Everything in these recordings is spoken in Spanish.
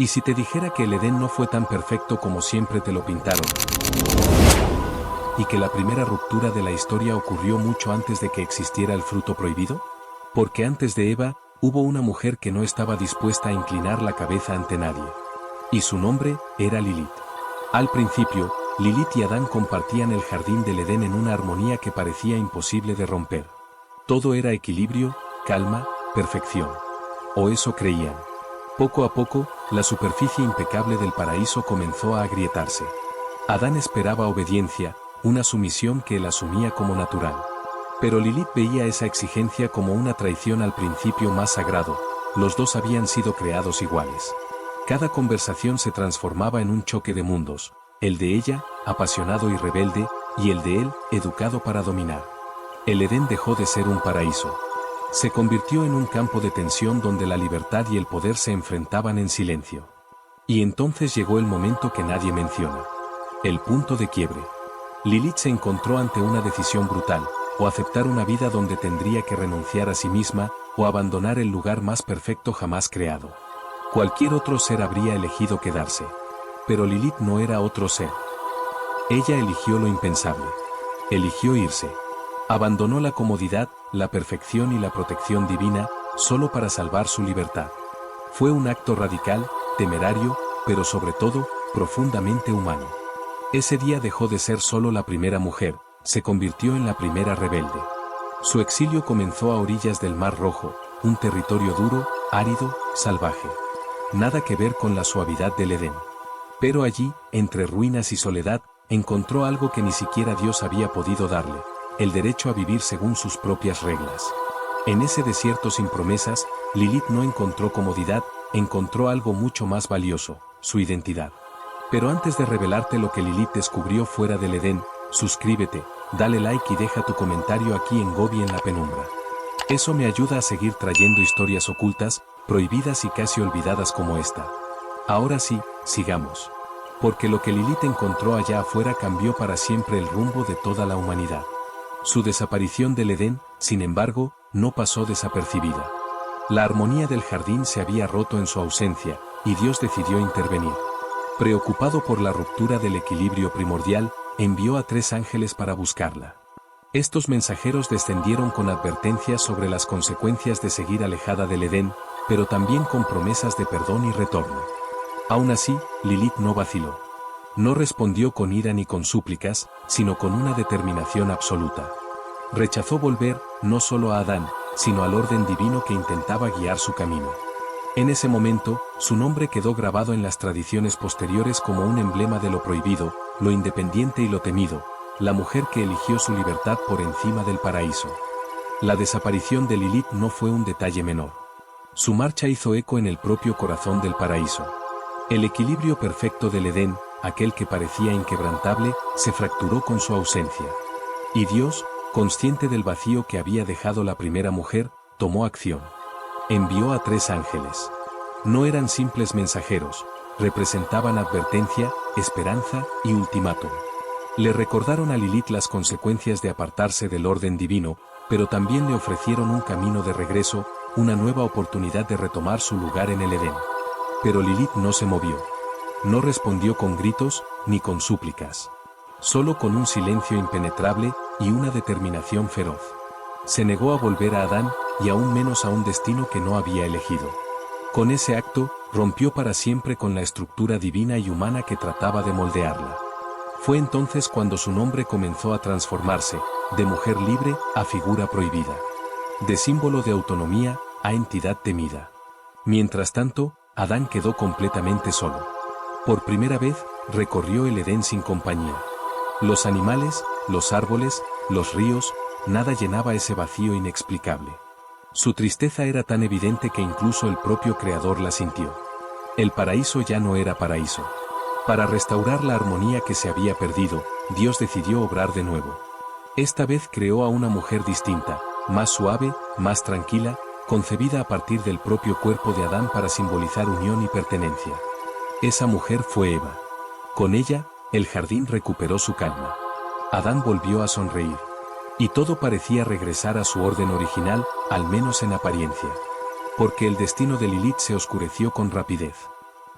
¿Y si te dijera que el Edén no fue tan perfecto como siempre te lo pintaron? ¿Y que la primera ruptura de la historia ocurrió mucho antes de que existiera el fruto prohibido? Porque antes de Eva, hubo una mujer que no estaba dispuesta a inclinar la cabeza ante nadie. Y su nombre era Lilith. Al principio, Lilith y Adán compartían el jardín del Edén en una armonía que parecía imposible de romper. Todo era equilibrio, calma, perfección. O eso creían. Poco a poco, la superficie impecable del paraíso comenzó a agrietarse. Adán esperaba obediencia, una sumisión que él asumía como natural. Pero Lilith veía esa exigencia como una traición al principio más sagrado. Los dos habían sido creados iguales. Cada conversación se transformaba en un choque de mundos, el de ella, apasionado y rebelde, y el de él, educado para dominar. El Edén dejó de ser un paraíso. Se convirtió en un campo de tensión donde la libertad y el poder se enfrentaban en silencio. Y entonces llegó el momento que nadie menciona. El punto de quiebre. Lilith se encontró ante una decisión brutal, o aceptar una vida donde tendría que renunciar a sí misma, o abandonar el lugar más perfecto jamás creado. Cualquier otro ser habría elegido quedarse. Pero Lilith no era otro ser. Ella eligió lo impensable. Eligió irse. Abandonó la comodidad, la perfección y la protección divina, solo para salvar su libertad. Fue un acto radical, temerario, pero sobre todo, profundamente humano. Ese día dejó de ser solo la primera mujer, se convirtió en la primera rebelde. Su exilio comenzó a orillas del Mar Rojo, un territorio duro, árido, salvaje. Nada que ver con la suavidad del Edén. Pero allí, entre ruinas y soledad, encontró algo que ni siquiera Dios había podido darle, el derecho a vivir según sus propias reglas. En ese desierto sin promesas, Lilith no encontró comodidad, encontró algo mucho más valioso, su identidad. Pero antes de revelarte lo que Lilith descubrió fuera del Edén, suscríbete, dale like y deja tu comentario aquí en Gobi en la penumbra. Eso me ayuda a seguir trayendo historias ocultas, prohibidas y casi olvidadas como esta. Ahora sí, sigamos. Porque lo que Lilith encontró allá afuera cambió para siempre el rumbo de toda la humanidad. Su desaparición del Edén, sin embargo, no pasó desapercibida. La armonía del jardín se había roto en su ausencia, y Dios decidió intervenir. Preocupado por la ruptura del equilibrio primordial, envió a 3 ángeles para buscarla. Estos mensajeros descendieron con advertencias sobre las consecuencias de seguir alejada del Edén, pero también con promesas de perdón y retorno. Aún así, Lilith no vaciló. No respondió con ira ni con súplicas, sino con una determinación absoluta. Rechazó volver, no solo a Adán, sino al orden divino que intentaba guiar su camino. En ese momento, su nombre quedó grabado en las tradiciones posteriores como un emblema de lo prohibido, lo independiente y lo temido, la mujer que eligió su libertad por encima del paraíso. La desaparición de Lilith no fue un detalle menor. Su marcha hizo eco en el propio corazón del paraíso. El equilibrio perfecto del Edén, aquel que parecía inquebrantable, se fracturó con su ausencia. Y Dios, consciente del vacío que había dejado la primera mujer, tomó acción. Envió a 3 ángeles. No eran simples mensajeros, representaban advertencia, esperanza y ultimátum. Le recordaron a Lilith las consecuencias de apartarse del orden divino, pero también le ofrecieron un camino de regreso, una nueva oportunidad de retomar su lugar en el Edén. Pero Lilith no se movió. No respondió con gritos, ni con súplicas. Solo con un silencio impenetrable y una determinación feroz. Se negó a volver a Adán, y aún menos a un destino que no había elegido. Con ese acto, rompió para siempre con la estructura divina y humana que trataba de moldearla. Fue entonces cuando su nombre comenzó a transformarse, de mujer libre a figura prohibida. De símbolo de autonomía a entidad temida. Mientras tanto, Adán quedó completamente solo. Por primera vez, recorrió el Edén sin compañía. Los animales, los árboles, los ríos, nada llenaba ese vacío inexplicable. Su tristeza era tan evidente que incluso el propio Creador la sintió. El paraíso ya no era paraíso. Para restaurar la armonía que se había perdido, Dios decidió obrar de nuevo. Esta vez creó a una mujer distinta, más suave, más tranquila, concebida a partir del propio cuerpo de Adán para simbolizar unión y pertenencia. Esa mujer fue Eva. Con ella, el jardín recuperó su calma. Adán volvió a sonreír. Y todo parecía regresar a su orden original, al menos en apariencia. Porque el destino de Lilith se oscureció con rapidez.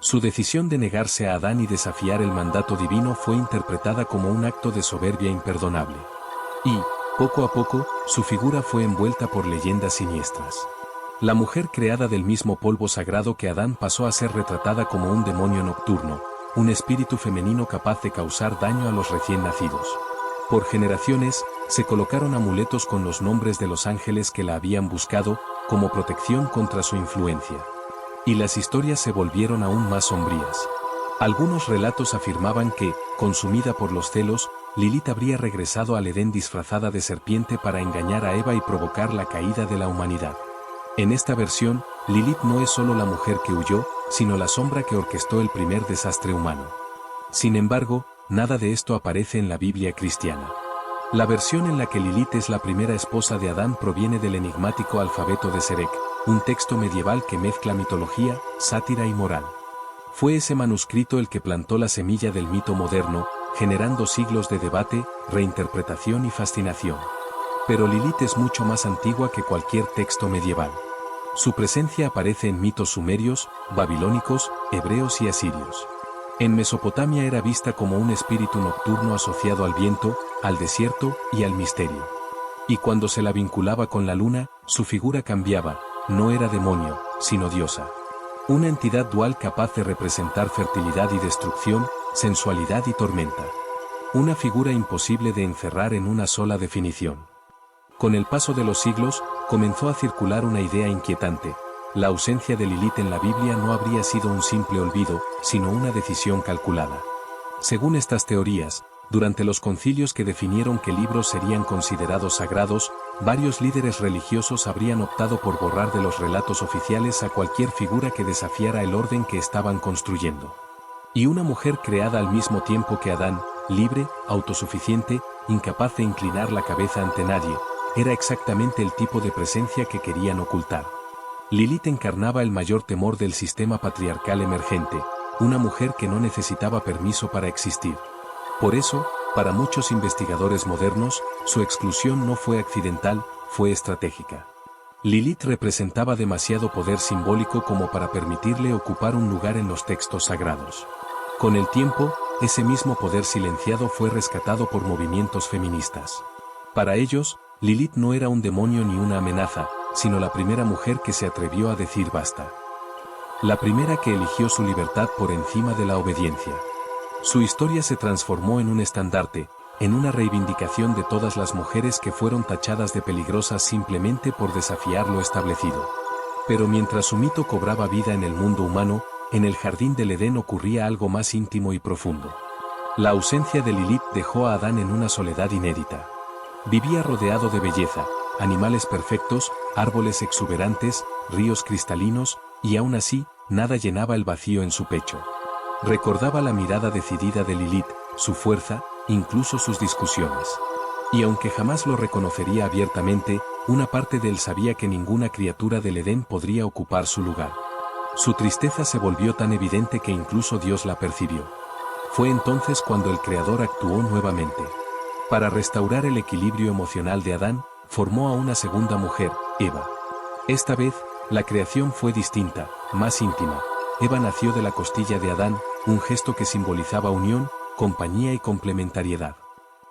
Su decisión de negarse a Adán y desafiar el mandato divino fue interpretada como un acto de soberbia imperdonable. Y, poco a poco, su figura fue envuelta por leyendas siniestras. La mujer creada del mismo polvo sagrado que Adán pasó a ser retratada como un demonio nocturno, un espíritu femenino capaz de causar daño a los recién nacidos. Por generaciones, se colocaron amuletos con los nombres de los ángeles que la habían buscado, como protección contra su influencia. Y las historias se volvieron aún más sombrías. Algunos relatos afirmaban que, consumida por los celos, Lilith habría regresado al Edén disfrazada de serpiente para engañar a Eva y provocar la caída de la humanidad. En esta versión, Lilith no es solo la mujer que huyó, sino la sombra que orquestó el primer desastre humano. Sin embargo, nada de esto aparece en la Biblia cristiana. La versión en la que Lilith es la primera esposa de Adán proviene del enigmático alfabeto de Serek, un texto medieval que mezcla mitología, sátira y moral. Fue ese manuscrito el que plantó la semilla del mito moderno, generando siglos de debate, reinterpretación y fascinación. Pero Lilith es mucho más antigua que cualquier texto medieval. Su presencia aparece en mitos sumerios, babilónicos, hebreos y asirios. En Mesopotamia era vista como un espíritu nocturno asociado al viento, al desierto y al misterio. Y cuando se la vinculaba con la luna, su figura cambiaba, no era demonio, sino diosa. Una entidad dual capaz de representar fertilidad y destrucción, sensualidad y tormenta. Una figura imposible de encerrar en una sola definición. Con el paso de los siglos, comenzó a circular una idea inquietante. La ausencia de Lilith en la Biblia no habría sido un simple olvido, sino una decisión calculada. Según estas teorías, durante los concilios que definieron qué libros serían considerados sagrados, varios líderes religiosos habrían optado por borrar de los relatos oficiales a cualquier figura que desafiara el orden que estaban construyendo. Y una mujer creada al mismo tiempo que Adán, libre, autosuficiente, incapaz de inclinar la cabeza ante nadie, era exactamente el tipo de presencia que querían ocultar. Lilith encarnaba el mayor temor del sistema patriarcal emergente, una mujer que no necesitaba permiso para existir. Por eso, para muchos investigadores modernos, su exclusión no fue accidental, fue estratégica. Lilith representaba demasiado poder simbólico como para permitirle ocupar un lugar en los textos sagrados. Con el tiempo, ese mismo poder silenciado fue rescatado por movimientos feministas. Para ellos, Lilith no era un demonio ni una amenaza, sino la primera mujer que se atrevió a decir basta. La primera que eligió su libertad por encima de la obediencia. Su historia se transformó en un estandarte, en una reivindicación de todas las mujeres que fueron tachadas de peligrosas simplemente por desafiar lo establecido. Pero mientras su mito cobraba vida en el mundo humano, en el jardín del Edén ocurría algo más íntimo y profundo. La ausencia de Lilith dejó a Adán en una soledad inédita. Vivía rodeado de belleza, animales perfectos, árboles exuberantes, ríos cristalinos, y aún así, nada llenaba el vacío en su pecho. Recordaba la mirada decidida de Lilith, su fuerza, incluso sus discusiones. Y aunque jamás lo reconocería abiertamente, una parte de él sabía que ninguna criatura del Edén podría ocupar su lugar. Su tristeza se volvió tan evidente que incluso Dios la percibió. Fue entonces cuando el Creador actuó nuevamente. Para restaurar el equilibrio emocional de Adán, formó a una segunda mujer, Eva. Esta vez, la creación fue distinta, más íntima. Eva nació de la costilla de Adán, un gesto que simbolizaba unión, compañía y complementariedad.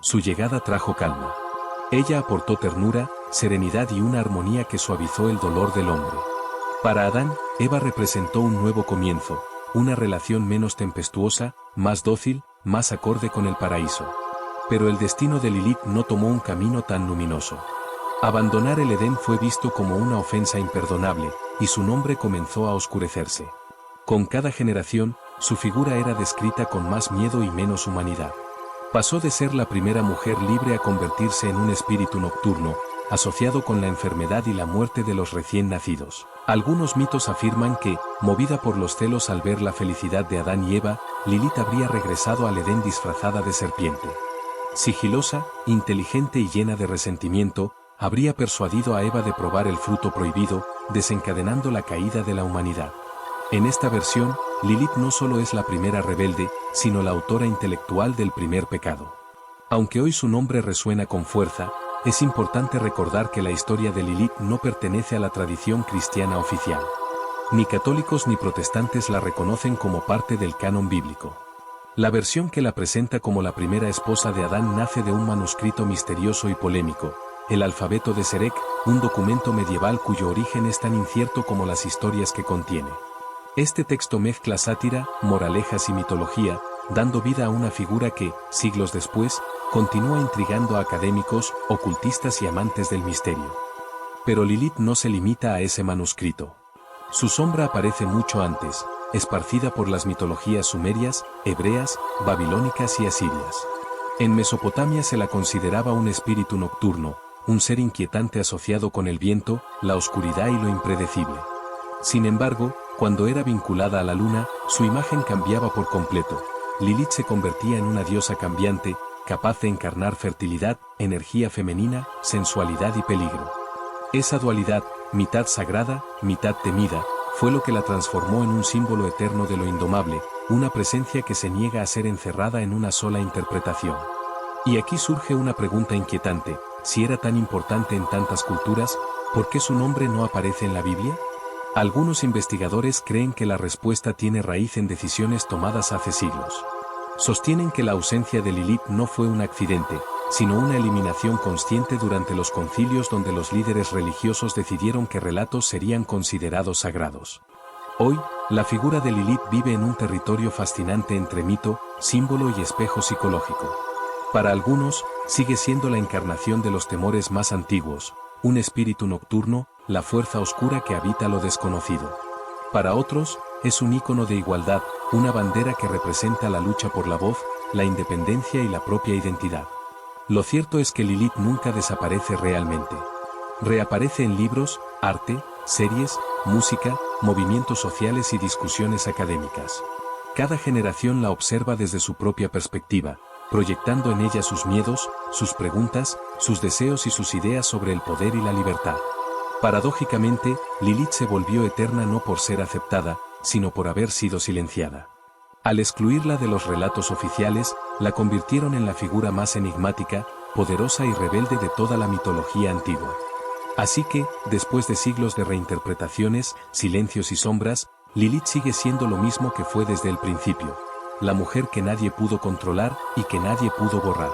Su llegada trajo calma. Ella aportó ternura, serenidad y una armonía que suavizó el dolor del hombre. Para Adán, Eva representó un nuevo comienzo, una relación menos tempestuosa, más dócil, más acorde con el paraíso. Pero el destino de Lilith no tomó un camino tan luminoso. Abandonar el Edén fue visto como una ofensa imperdonable, y su nombre comenzó a oscurecerse. Con cada generación, su figura era descrita con más miedo y menos humanidad. Pasó de ser la primera mujer libre a convertirse en un espíritu nocturno, asociado con la enfermedad y la muerte de los recién nacidos. Algunos mitos afirman que, movida por los celos al ver la felicidad de Adán y Eva, Lilith habría regresado al Edén disfrazada de serpiente. Sigilosa, inteligente y llena de resentimiento, habría persuadido a Eva de probar el fruto prohibido, desencadenando la caída de la humanidad. En esta versión, Lilith no solo es la primera rebelde, sino la autora intelectual del primer pecado. Aunque hoy su nombre resuena con fuerza, es importante recordar que la historia de Lilith no pertenece a la tradición cristiana oficial. Ni católicos ni protestantes la reconocen como parte del canon bíblico. La versión que la presenta como la primera esposa de Adán nace de un manuscrito misterioso y polémico, el Alfabeto de Serec, un documento medieval cuyo origen es tan incierto como las historias que contiene. Este texto mezcla sátira, moralejas y mitología, dando vida a una figura que, siglos después, continúa intrigando a académicos, ocultistas y amantes del misterio. Pero Lilith no se limita a ese manuscrito. Su sombra aparece mucho antes, esparcida por las mitologías sumerias, hebreas, babilónicas y asirias. En Mesopotamia se la consideraba un espíritu nocturno, un ser inquietante asociado con el viento, la oscuridad y lo impredecible. Sin embargo, cuando era vinculada a la luna, su imagen cambiaba por completo. Lilith se convertía en una diosa cambiante, capaz de encarnar fertilidad, energía femenina, sensualidad y peligro. Esa dualidad, mitad sagrada, mitad temida, fue lo que la transformó en un símbolo eterno de lo indomable, una presencia que se niega a ser encerrada en una sola interpretación. Y aquí surge una pregunta inquietante: si era tan importante en tantas culturas, ¿por qué su nombre no aparece en la Biblia? Algunos investigadores creen que la respuesta tiene raíz en decisiones tomadas hace siglos. Sostienen que la ausencia de Lilith no fue un accidente, sino una eliminación consciente durante los concilios donde los líderes religiosos decidieron que relatos serían considerados sagrados. Hoy, la figura de Lilith vive en un territorio fascinante entre mito, símbolo y espejo psicológico. Para algunos, sigue siendo la encarnación de los temores más antiguos, un espíritu nocturno, la fuerza oscura que habita lo desconocido. Para otros, es un ícono de igualdad, una bandera que representa la lucha por la voz, la independencia y la propia identidad. Lo cierto es que Lilith nunca desaparece realmente. Reaparece en libros, arte, series, música, movimientos sociales y discusiones académicas. Cada generación la observa desde su propia perspectiva, proyectando en ella sus miedos, sus preguntas, sus deseos y sus ideas sobre el poder y la libertad. Paradójicamente, Lilith se volvió eterna no por ser aceptada, sino por haber sido silenciada. Al excluirla de los relatos oficiales, la convirtieron en la figura más enigmática, poderosa y rebelde de toda la mitología antigua. Así que, después de siglos de reinterpretaciones, silencios y sombras, Lilith sigue siendo lo mismo que fue desde el principio, la mujer que nadie pudo controlar y que nadie pudo borrar.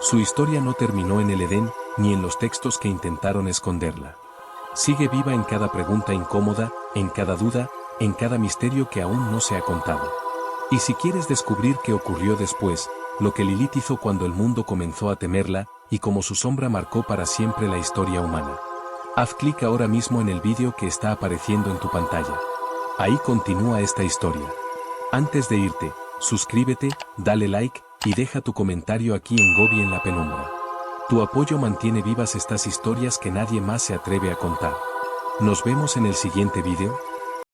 Su historia no terminó en el Edén, ni en los textos que intentaron esconderla. Sigue viva en cada pregunta incómoda, en cada duda, en cada misterio que aún no se ha contado. Y si quieres descubrir qué ocurrió después, lo que Lilith hizo cuando el mundo comenzó a temerla, y cómo su sombra marcó para siempre la historia humana, haz clic ahora mismo en el vídeo que está apareciendo en tu pantalla. Ahí continúa esta historia. Antes de irte, suscríbete, dale like, y deja tu comentario aquí en Gobi en la penumbra. Tu apoyo mantiene vivas estas historias que nadie más se atreve a contar. Nos vemos en el siguiente vídeo.